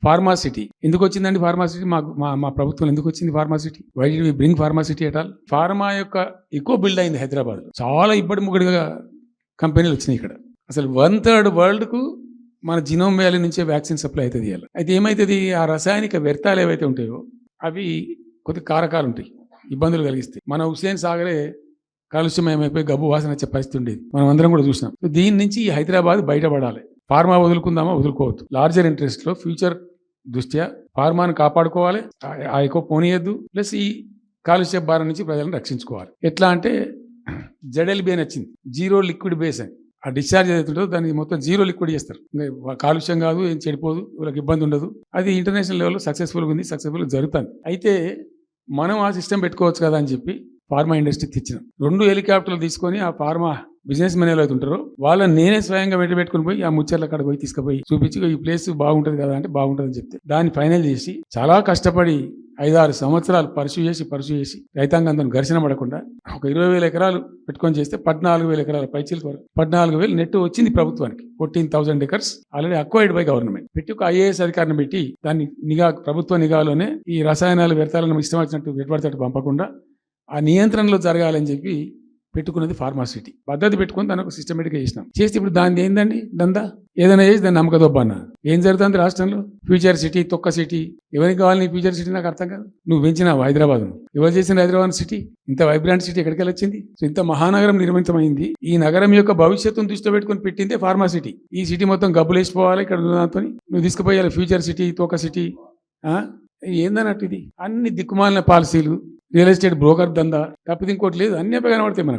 Pharma city ఎందుకు వచ్చిందండి? Pharma city మా ప్రభుత్వం ఎందుకు వచ్చింది? Pharma City why do we bring Pharma City at all? Pharma యొక్క ఎక్కువ బిల్డ్ అయింది హైదరాబాద్. చాలా ఇబ్బడి ముగ్గడిగా కంపెనీలు వచ్చినాయి ఇక్కడ. అసలు 1/3 వరల్డ్కు మన జినోమ్ వ్యాలీ నుంచే వ్యాక్సిన్ సప్లై అవుతుంది. అయితే ఏమవుతుంది, ఆ రసాయనిక వ్యర్థాలు ఏవైతే ఉంటాయో అవి కొద్ది కారకాలు ఉంటాయి, ఇబ్బందులు కలిగిస్తాయి. మన హుస్సేన్ సాగరే కాలుష్యమయమైపోయి గబ్బు వాసన వచ్చే పరిస్థితి ఉండేది, మనం అందరం కూడా చూసినాం. దీని నుంచి ఈ హైదరాబాద్ బయటపడాలి. ఫార్మా వదులుకుందామా? వదులుకోవద్దు. లార్జర్ ఇంట్రెస్ట్లో ఫ్యూచర్ దృష్ట్యా ఫార్మాను కాపాడుకోవాలి, ఆ ఎక్కువ పోనీయద్దు. ప్లస్ ఈ కాలుష్య భారం నుంచి ప్రజలను రక్షించుకోవాలి. ఎట్లా అంటే ZLB అని వచ్చింది, జీరో లిక్విడ్ బేస్ అని. ఆ డిశ్చార్జ్ ఏదైతుందో దాన్ని మొత్తం జీరో లిక్విడ్ చేస్తారు. కాలుష్యం కాదు, ఏం చెడిపోదు, వాళ్ళకి ఇబ్బంది ఉండదు. అది ఇంటర్నేషనల్ లెవెల్లో సక్సెస్ఫుల్గా ఉంది, సక్సెస్ఫుల్గా జరుగుతుంది. అయితే మనం ఆ సిస్టమ్ పెట్టుకోవచ్చు కదా అని చెప్పి ఫార్మా ఇండస్ట్రీ తెచ్చినాం. 2 హెలికాప్టర్లు తీసుకొని ఆ ఫార్మా బిజినెస్ మెన్ ఏవైతే ఉంటారో వాళ్ళని నేనే స్వయంగా పెట్టుకుని పోయి ఆ ముచ్చర్ల కాడ పోయి తీసుకుపోయి చూపించి ఈ ప్లేస్ బాగుంటుంది కదా అంటే బాగుంటుంది అని చెప్తే దాన్ని ఫైనల్ చేసి చాలా కష్టపడి 5-6 సంవత్సరాలు పర్సూ చేసి రైతాంగంతో ఘర్షణ పడకుండా ఒక 20,000 ఎకరాలు పెట్టుకొని చేస్తే 14,000 ఎకరాల పైచీలకు 14,000 నెట్ వచ్చింది ప్రభుత్వానికి. 14,000 acres already acquired by government. పెట్టి ఒక IAS అధికారిని పెట్టి దాన్ని ప్రభుత్వ నిఘాలోనే ఈ రసాయనాలు వ్యర్థాలను ఇష్టం వచ్చినట్టు వెట్టుబడితట్టు పంపకుండా ఆ నియంత్రణలో జరగాలని చెప్పి పెట్టుకున్నది ఫార్మాసిటీ. పద్ధతి పెట్టుకుని దాన్ని ఒక సిస్టమేటిక్గా చేసినాం. చేస్తే ఇప్పుడు దాన్ని ఏందండి దందా, ఏదైనా చేసి దాన్ని నమ్మకదొబ్బన్నా. ఏం జరుగుతుంది రాష్ట్రంలో? ఫ్యూచర్ సిటీ, తొక్క సిటీ. ఎవరికి కావాలి నీ ఫ్యూచర్ సిటీ? నాకు అర్థం కాదు. నువ్వు పెంచినావు హైదరాబాద్ను, ఎవరు చేసిన హైదరాబాద్ సిటీ? ఇంత వైబ్రాంట్ సిటీ ఎక్కడికి వచ్చింది? సో ఇంత మహానగరం నిర్మితమైంది. ఈ నగరం యొక్క భవిష్యత్తును దృష్టిలో పెట్టుకుని పెట్టిందే ఫార్మాసిటీ. ఈ సిటీ మొత్తం గబ్బులేసిపోవాలి, ఇక్కడ దాంతో నువ్వు తీసుకుపోయాలి ఫ్యూచర్ సిటీ, తొక్క సిటీ. ఏందన్నట్టు ఇది? అన్ని దిక్కుమాలిన పాలసీలు, రియల్ ఎస్టేట్ బ్రోకర్ దందా తప్పితే ఇంకోటి లేదు. అన్ని కనబడతాయి మనకు.